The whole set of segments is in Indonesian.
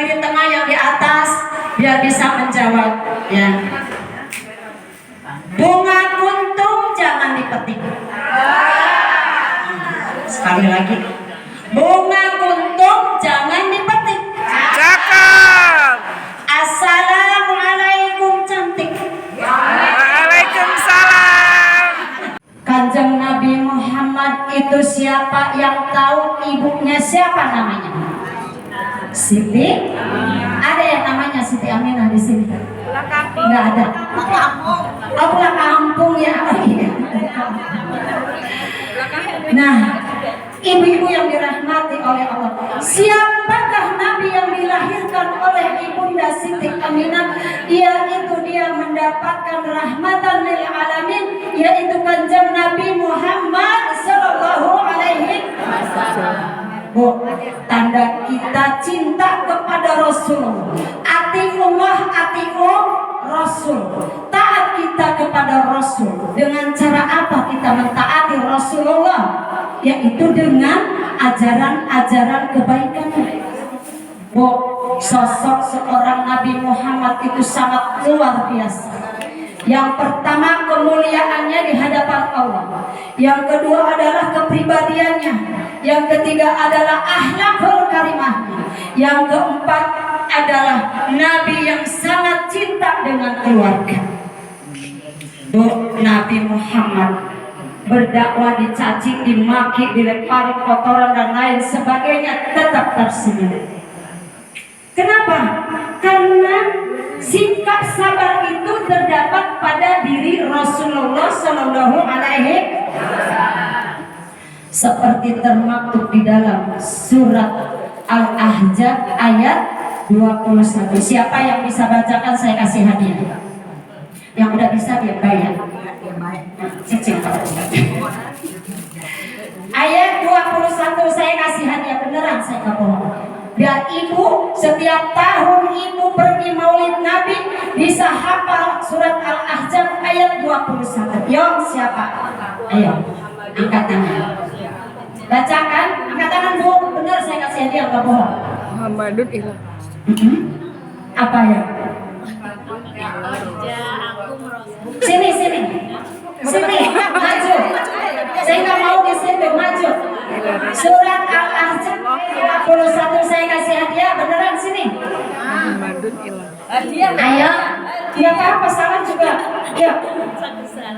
kiri tengah yang di atas biar bisa menjawab ya. Bunga kuntum jangan dipetik. Sekali lagi, bunga kuntum jangan dipetik. Cakep. Assalamualaikum cantik. Waalaikumsalam. Kanjeng Nabi Muhammad itu siapa yang tahu ibunya siapa namanya? Siti. Ada yang namanya Siti Aminah di sini? Enggak ada. Oh, pulang kampung ya. Oh, iya. Nah, ibu-ibu yang dirahmati oleh Allah, siapakah Nabi yang dilahirkan oleh ibunda Siti Aminah? Yaitu dia mendapatkan rahmatan lil alamin, yaitu kanjeng Nabi Muhammad sallallahu alaihi wasallam. Bu, tanda kita cinta kepada Rasul. Atiullah, atiul Rasul. Taat kita kepada Rasul. Dengan cara apa kita mentaati Rasulullah? Yaitu dengan ajaran-ajaran kebaikan. Bu, sosok seorang Nabi Muhammad itu sangat luar biasa. Yang pertama, kemuliaannya di hadapan Allah. Yang kedua adalah kepribadiannya. Yang ketiga adalah akhlakul karimahnya. Yang keempat adalah Nabi yang sangat cinta dengan keluarga. Bu, Nabi Muhammad berdakwah dicaci, dimaki, dilempari kotoran dan lain sebagainya, tetap tersenyum. Kenapa? Karena sikap sabar itu terdapat pada diri Rasulullah Shallallahu Alaihi Wasallam, seperti termaktub di dalam surat Al-Ahzab ayat 21. Siapa yang bisa bacakan saya kasih hadiah. Yang udah bisa dia bayar. Cicil. Ayat 21 saya kasih hadiah, beneran saya nggak bohong. Dan ibu setiap tahun ibu pergi maulid Nabi bisa hafal surat Al-Ahzab ayat 21. Yo, siapa? Ayo, angkat tangan. Bacakan, angkat tangan Bu. Benar saya kasih hadiah, nggak bohong. Muhammadun ilah. Apa ya? Sini, sini, maju. Saya nggak mau di sini, maju. Surat Al-Ahzab 21 saya kasih hadiah, beneran sini. Muhammadun ilah. Ayo, dia apa salah juga. Yuk.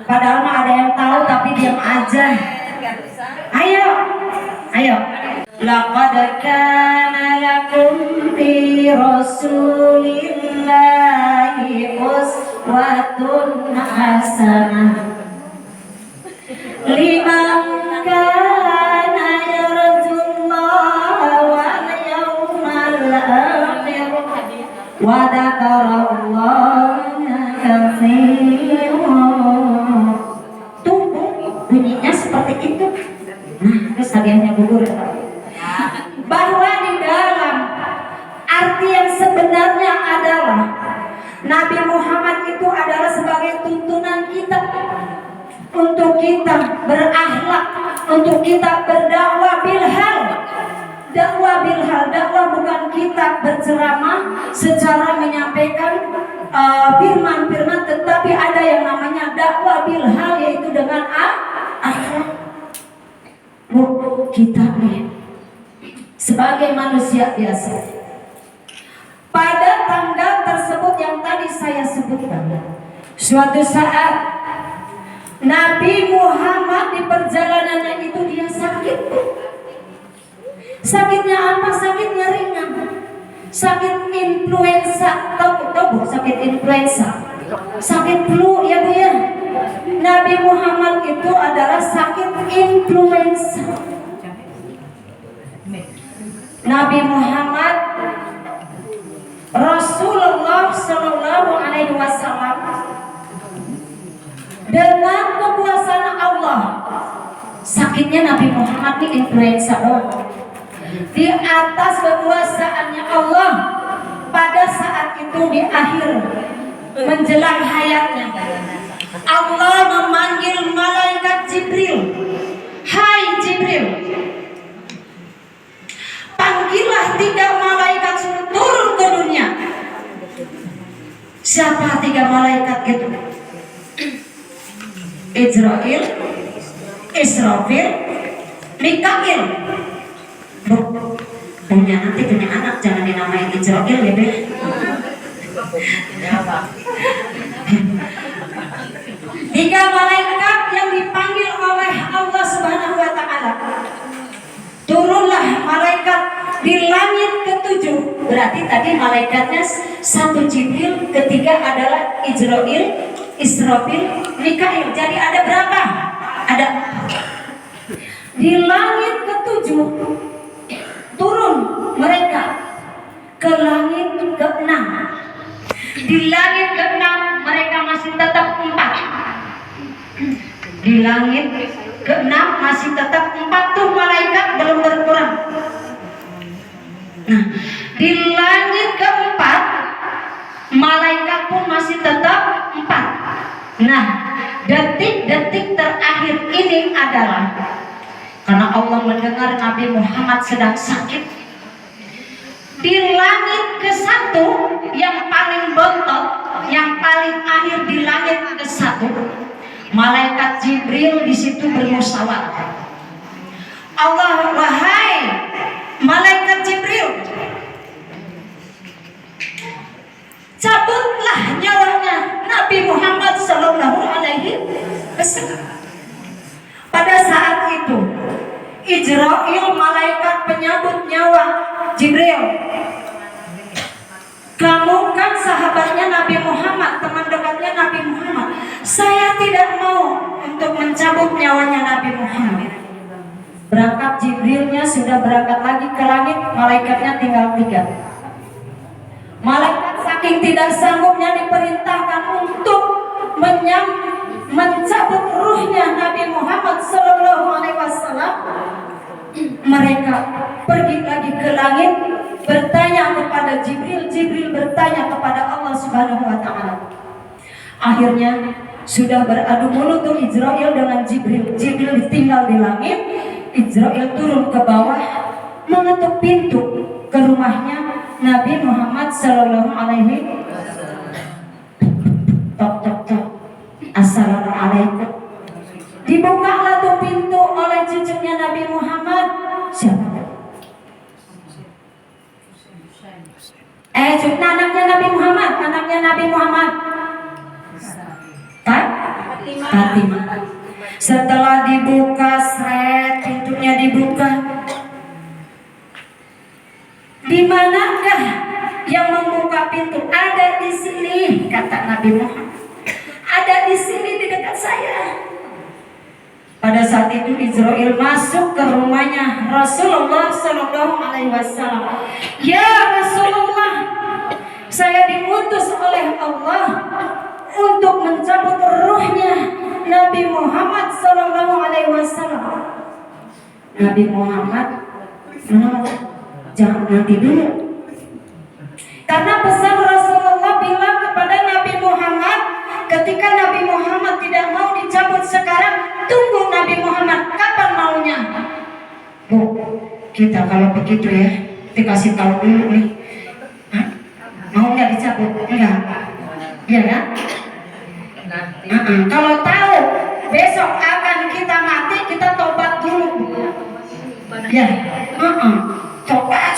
Padahal mah ada yang tahu tapi diam aja. Ayo, ayo. Laqad kana lakum fi Rasulillahi uswatun hasanah liman kana yarjullaha wal yawmal akhir wa dzakarallaha katsiran. Tuh bunyinya seperti itu. Nah, terus hadiahnya gugur. Bahwa di dalam arti yang sebenarnya adalah Nabi Muhammad itu adalah sebagai tuntunan kita untuk kita berakhlak, untuk kita berdakwah bilhal. Dakwah bilhal, dakwah bukan kita berceramah secara menyampaikan firman-firman, tetapi ada yang namanya dakwah bilhal, yaitu dengan akhlak. Bu, kita nih sebagai manusia biasa, pada tanggal tersebut yang tadi saya sebutkan, suatu saat Nabi Muhammad di perjalanannya itu dia sakit. Sakitnya apa? Sakitnya ringan. Sakit influenza. Tahu sakit influenza? Sakit flu ya Bu ya. Nabi Muhammad itu adalah sakit influenza. Nabi Muhammad Rasulullah Shallallahu Alaihi Wasallam dengan kekuasaan Allah, sakitnya Nabi Muhammad di influenza di atas kekuasaannya Allah, pada saat itu di akhir menjelang hayatnya, Allah memanggil malaikat Jibril. Hai Jibril, panggillah 3 malaikat suruh turun ke Siapa 3 malaikat itu? Israel, Israfil, Mikail. Bu, punya anak jangan dinamain Israel ya, Be. Tiga malaikat yang dipanggil oleh Allah Subhanahu wa Ta'ala. Turunlah malaikat di langit ke-7. Berarti tadi malaikatnya 1 Jibril, ketiga adalah Israel, Israfil, Mikail. Jadi ada berapa? Ada 4. Di langit ke-7 turun mereka ke langit ke-6. Di langit ke-6 mereka masih tetap 4. Di langit ke-6 masih tetap 4 tuh malaikat, belum berkurang. Nah, di langit ke-4 malaikat pun masih tetap 4. Nah, detik-detik terakhir ini adalah karena Allah mendengar Nabi Muhammad sedang sakit. Di langit ke-1 yang paling bontot, yang paling akhir di langit ke-1, malaikat Jibril di situ bermusyawarah. Allah, wahai malaikat Jibril, cabutlah nyawanya Nabi Muhammad Sallallahu Alaihi Wasallam. Pada saat itu Israel, malaikat penyabut nyawa Jibril, kamu kan sahabatnya Nabi Muhammad, teman dekatnya Nabi Muhammad. Saya tidak mau untuk mencabut nyawanya Nabi Muhammad. Berangkat Jibrilnya sudah berangkat lagi ke langit, malaikatnya tinggal 3. Malaikat saking tidak sanggupnya diperintahkan untuk mencabut ruhnya Nabi Muhammad Sallallahu Alaihi Wasallam. Mereka pergi lagi ke langit, bertanya kepada Jibril, Jibril bertanya kepada Allah Subhanahu Wa Taala. Akhirnya sudah beradu mulut tuh Israel dengan Jibril. Jibril ditinggal di langit, Israel turun ke bawah, mengetuk pintu ke rumahnya Nabi Muhammad Sallallahu Alaihi Wasallam. Tok tok tok. Assalamualaikum. Dibukalah tuh pintu oleh cucunya Nabi Muhammad. Siapa? Anaknya Nabi Muhammad, anaknya Nabi Muhammad. Fatimah. Setelah dibuka, pintunya dibuka. Di manakah yang membuka pintu? Ada di sini, kata Nabi Muhammad. Ada di sini di dekat saya. Pada saat itu Israel masuk ke rumahnya Rasulullah Sallallahu Alaihi Wasallam. Ya Rasulullah, saya diutus oleh Allah untuk mencabut ruhnya Nabi Muhammad Sallallahu Alaihi Wasallam. Nabi Muhammad menolak, jangan nanti dulu. Karena pesan Rasulullah bilang kepada Nabi Muhammad, ketika Nabi Muhammad tidak mau dicabut sekarang, tunggu Nabi Muhammad kapan maunya. Bu, kita kalau begitu ya, dikasih tahu dulu nih. Hah? Mau nggak dicabut? Enggak. Iya kan? Kalau tahu besok akan kita mati, kita tobat dulu. Ya, tobat.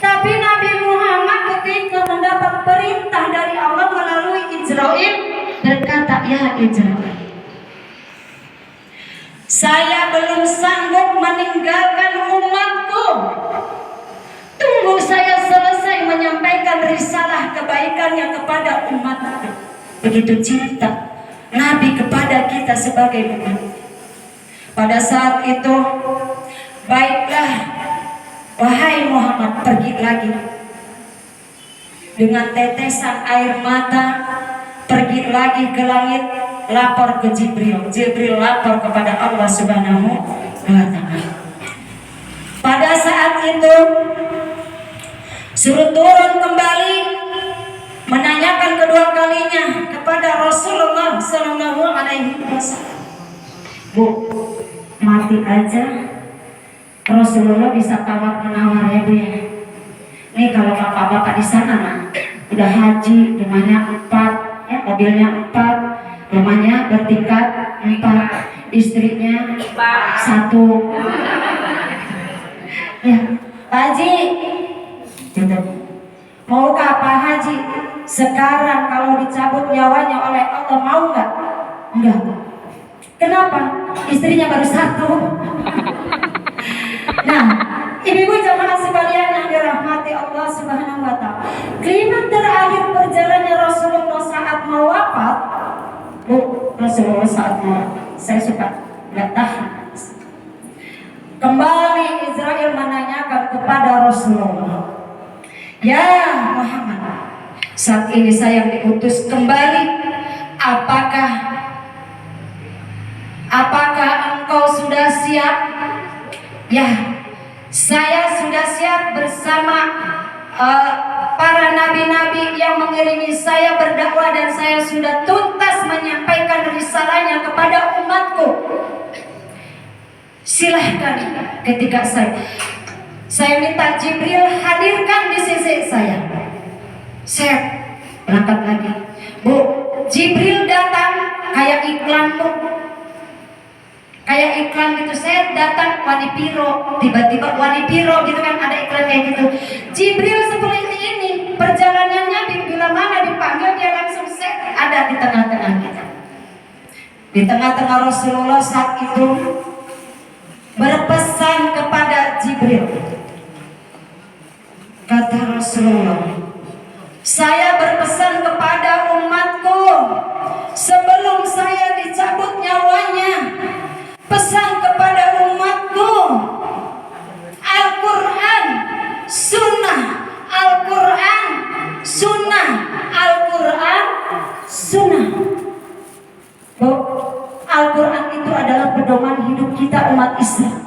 Tapi Nabi Muhammad ketika mendapat perintah dari Allah melalui Israel berkata, ya Israel, saya belum sanggup meninggalkan umatku. Tunggu saya selesai menyampaikan risalah kebaikannya kepada umatku. Begitu cinta Nabi kepada kita sebagai umat. Pada saat itu, baiklah wahai Muhammad, pergi lagi dengan tetesan air mata, pergi lagi ke langit, lapor ke Jibril. Jibril lapor kepada Allah Subhanahu wa Ta'ala. Pada saat itu suruh turun kembali, menanyakan kedua kalinya kepada Rasulullah Sallallahu Alaihi Wasallam. Bu, mati aja Rasulullah bisa tawar menawar ya Bu ya. Nih kalau bapak-bapak di sana mah udah haji, rumahnya 4, ya, mobilnya 4, rumahnya bertingkat 4, istrinya 1. Ya, Pak Haji, gitu. Maukah Pak Haji sekarang kalau dicabut nyawanya oleh Allah, mau nggak? Enggak. Kenapa? Istrinya baru 1. Nah, ibu-ibu jamaah sekalian yang dirahmati Allah Subhanahu wa Ta'ala, kalimat terakhir perjalanannya Rasulullah saat mau wafat, Rasulullah saat mau, saya suka nggak tahan. Kembali Israel menanyakan kepada Rasulullah, ya Muhammad, saat ini saya diutus kembali, apakah engkau sudah siap? Ya, saya sudah siap bersama para nabi-nabi yang mengiringi saya berdakwah, dan saya sudah tuntas menyampaikan risalahnya kepada umatku. Silahkan. Ketika saya minta Jibril hadirkan di sisi saya berangkat lagi. Bu, Jibril datang kayak iklan, Bu, kayak iklan gitu. Saya datang Wanipiro, tiba-tiba Wanipiro gitu kan, ada iklan kayak gitu. Jibril seperti ini perjalanannya, bila mana dipanggil dia langsung ada di tengah-tengah kita. Di tengah-tengah Rasulullah saat itu berpesan kepada Jibril. Kata Rasulullah, saya berpesan kepada umatku sebelum saya dicabut nyawanya, pesan kepada umatku Al-Quran, Sunnah, Al-Quran, Sunnah, Al-Quran, Sunnah. Al-Quran itu adalah pedoman hidup kita umat Islam.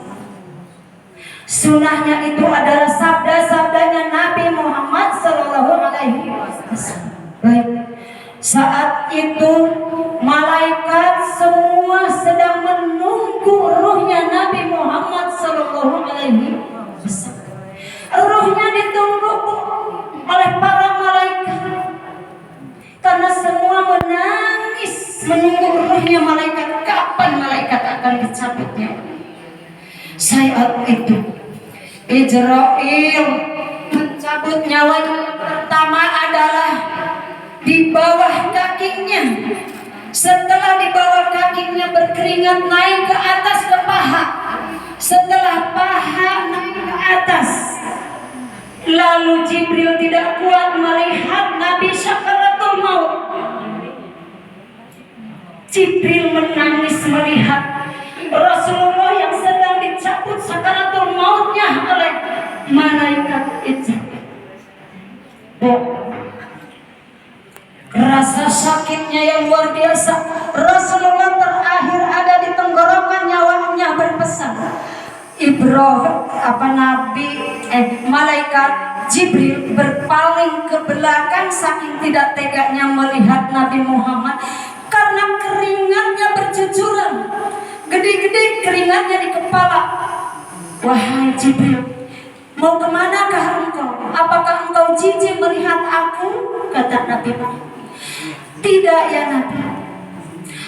Sunnahnya itu adalah sabda-sabdanya Nabi Muhammad Sallallahu Alaihi Wasallam. Baik. Saat itu malaikat semua sedang menunggu ruhnya Nabi Muhammad Sallallahu Alaihi Wasallam. Ruhnya ditunggu oleh para malaikat, karena semua menangis menunggu ruhnya malaikat. Kapan malaikat akan dicabutnya? Saat itu Israel mencabut nyawanya. Yang pertama adalah di bawah kakinya. Setelah di bawah kakinya berkeringat naik ke atas ke paha. Setelah paha naik ke atas, lalu Jibril tidak kuat melihat Nabi Syakaratul Maut. Jibril menangis melihat Rasulullah yang sedang dicabut sakaratul mautnya oleh malaikat itu. Rasa sakitnya yang luar biasa. Rasulullah terakhir ada di tenggorokan nyawanya berpesan. Malaikat Jibril berpaling ke belakang saking tidak teganya melihat Nabi Muhammad, karena keringatnya bercucuran, gede-gede keringatnya di kepala. Wahai Jibril, mau kemanakah engkau? Apakah engkau jijik melihat aku? Kata Nabi Muhammad. Tidak ya Nabi,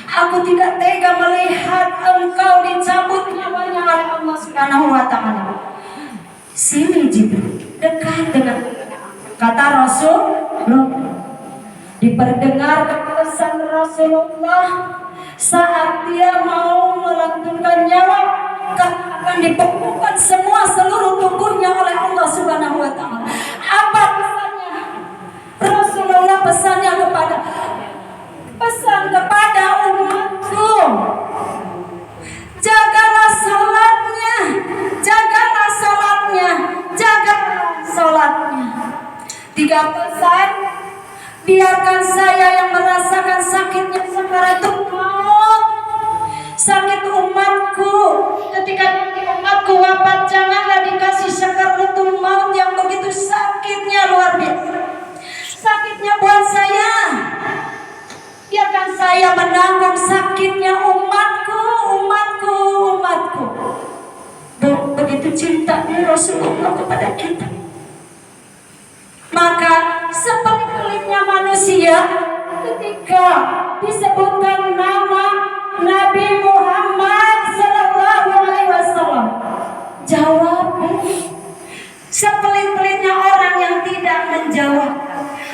aku tidak tega melihat engkau dicabut nyawanya oleh Allah Subhanahu wa Ta'ala. Sini Jibril, dekat dengan, kata Rasulullah. Diperdengarkan pesan Rasulullah saat dia mau melantunkan nyawa, akan dibekukan semua seluruh tubuhnya oleh Allah Subhanahu wa Ta'ala. Apa pesannya? Rasulullah pesan kepada umatku, jagalah salatnya, jagalah salatnya, jagalah salatnya. 3 pesan. Biarkan saya yang merasakan sakitnya sakaratul maut, sakit umatku. Ketika nanti umatku wafat, janganlah dikasih sakaratul maut yang begitu sakitnya luar biasa. Sakitnya buat saya. Biarkan saya menanggung sakitnya umatku. Begitu cintanya Rasulullah kepada kita. Maka seperti manusia ketika disebutkan nama Nabi Muhammad sallallahu alaihi wasallam jawab. Sepelit-pelitnya orang yang tidak menjawab.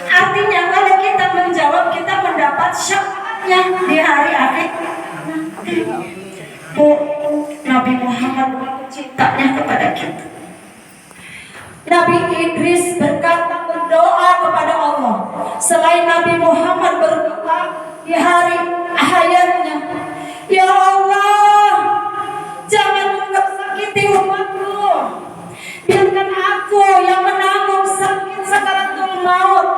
Artinya kalau kita menjawab, kita mendapat syafaatnya di hari akhir nanti. Bu, Nabi Muhammad cintanya kepada kita. Nabi Idris berdoa kepada Allah. Selain Nabi Muhammad berdoa di hari hayatnya, ya Allah, jangan sakiti umatku. Biarkan aku yang menanggung sakit sakaratul maut.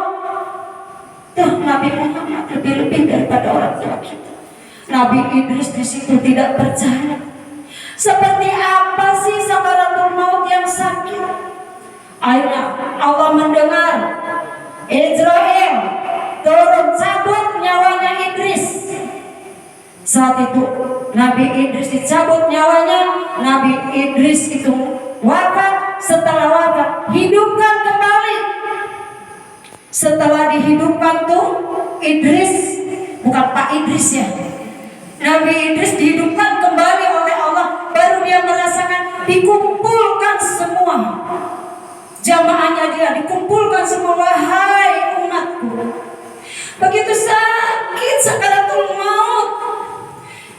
Tuh Nabi Muhammad lebih daripada orang tua kita. Nabi Idris di situ tidak percaya. Seperti apa sih sakaratul maut yang sakit? Akhirnya Allah mendengar Israel turun cabut nyawanya Idris. Saat itu Nabi Idris dicabut nyawanya. Nabi Idris itu wafat. Setelah wafat hidupkan kembali. Setelah dihidupkan tuh Idris, bukan Pak Idris ya, Nabi Idris dihidupkan kembali oleh Allah. Baru dia merasakan dikumpulkan semua jamaahnya, dia dikumpulkan semua. Wahai umatku, begitu sakit sakaratul maut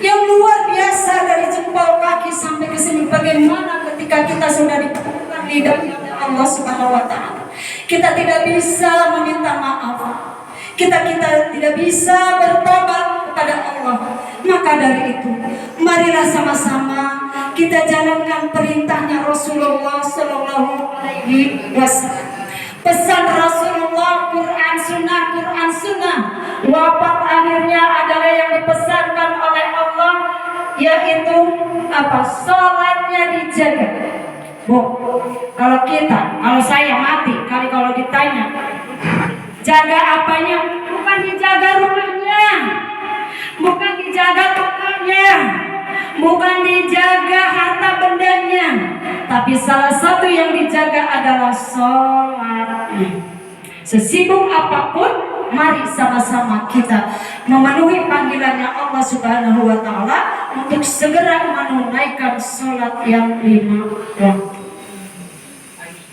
yang luar biasa dari jempol kaki sampai ke sini. Bagaimana ketika kita sudah dikumpulkan di dalam Allah Subhanahu wa taala? Kita tidak bisa meminta maaf. Kita tidak bisa bertobat kepada Allah. Maka dari itu, marilah sama-sama kita jalankan perintahnya Rasulullah sallallahu alaihi wasallam. Pesan Rasulullah, Quran Sunnah. Wafat akhirnya adalah yang dipesankan oleh Allah, yaitu apa? Salatnya dijaga. Bu, kalau saya mati, kalau ditanya jaga apanya? Bukan dijaga rumahnya, bukan dijaga tokonya, bukan dijaga harta bendanya, tapi salah satu yang dijaga adalah sholatnya. Sesibuk apapun, mari sama-sama kita memenuhi panggilannya Allah Subhanahu wa taala untuk segera menunaikan sholat yang 5 waktu.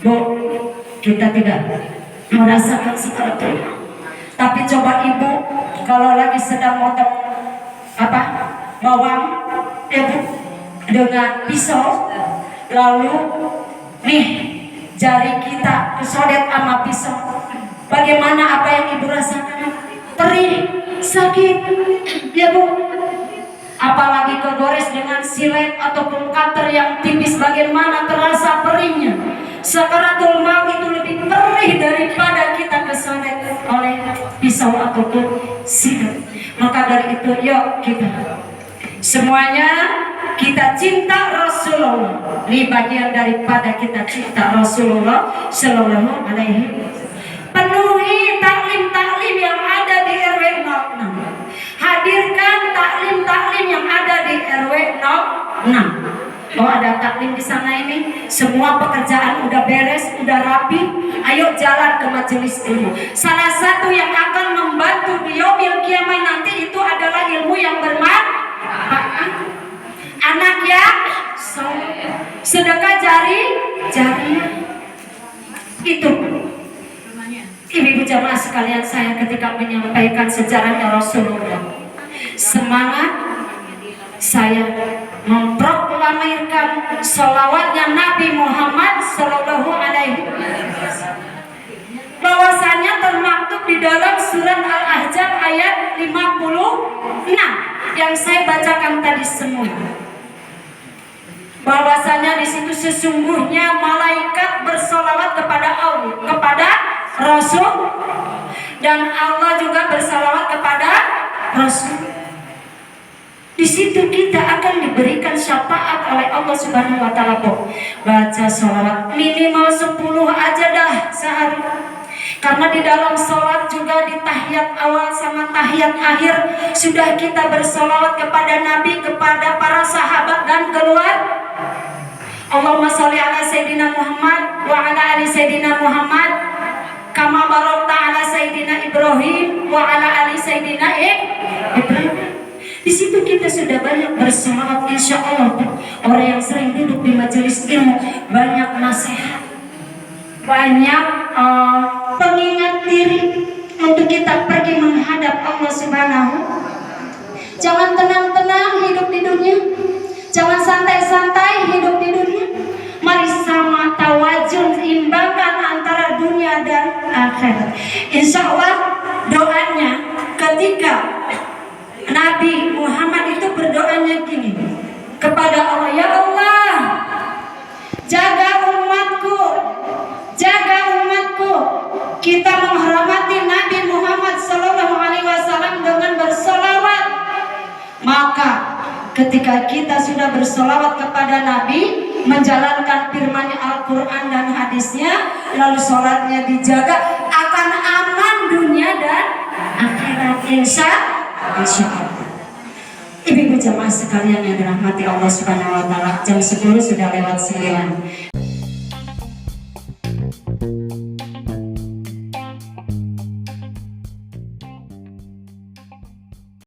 Bu, kita tidak merasakan seperti itu. Tapi coba ibu kalau lagi sedang motong bawang, ibu dengan pisau, lalu nih jari kita kesodet sama pisau, bagaimana apa yang ibu rasakan? Perih, sakit, ya bu. Apalagi kegores dengan silet ataupun cutter yang tipis, bagaimana terasa perihnya. Sakaratul maut itu lebih perih daripada kita kesodet oleh pisau ataupun silet. Maka dari itu yuk kita semuanya kita cinta Rasulullah. Ini bagian daripada kita cinta Rasulullah sallallahu alaihi wasallam. Penuhi taklim-taklim yang ada di RW 06. Hadirkan taklim-taklim yang ada di RW 06. Oh, ada taklim di sana ini. Semua pekerjaan udah beres, udah rapi. Ayo jalan ke majelis ilmu. Salah satu yang akan membantu di yaumil kiamat nanti itu adalah ilmu yang bermanfaat. Anak yang sedekah jari. Itu. Ibu-ibu jamaah sekalian, saya ketika menyampaikan sejarahnya Rasulullah, semangat saya memproklamirkan sholawatnya Nabi Muhammad sallallahu alaihi wasallam, bahwasanya termaktub di dalam surat Al-Ahzab ayat 56 yang saya bacakan tadi semua. Bahwasanya di situ sesungguhnya malaikat bersolawat kepada Allah, kepada Rasul, dan Allah juga bersalawat kepada Rasul. Di situ kita akan diberikan syafaat oleh Allah Subhanahu wa taala. Baca sholawat minimal 10 aja dah sehari. Karena di dalam sholat juga di tahiyat awal sama tahiyat akhir sudah kita bersolawat kepada Nabi, kepada para sahabat dan keluarga. Allahumma sholli ala Sayyidina Muhammad wa ala ali Sayyidina Muhammad kama barakta ala Sayyidina Ibrahim Ibrahim wa ala ali Sayyidina Ibrahim. Di situ kita sudah banyak berselawat, insya Allah. Orang yang sering duduk di majelis ilmu banyak nasihat, banyak pengingat diri untuk kita pergi menghadap Allah Subhanahu. Jangan tenang-tenang hidup di dunia, jangan santai-santai hidup di dunia. Mari sama tawazun, imbangkan antara dunia dan akhirat. Insya Allah doanya ketika Nabi Muhammad itu berdoanya gini kepada Allah, ya Allah, jaga umatku, jaga umatku. Kita menghormati Nabi Muhammad Sallallahu Alaihi Wasallam dengan bersolawat. Maka ketika kita sudah bersolawat kepada Nabi, menjalankan firman Al-Quran dan hadisnya, lalu sholatnya dijaga, akan aman dunia dan akhirat, insya Allah. Ibu-ibu jamaah sekalian yang dirahmati Allah Subhanahu wa taala, jam 10 sudah lewat 9.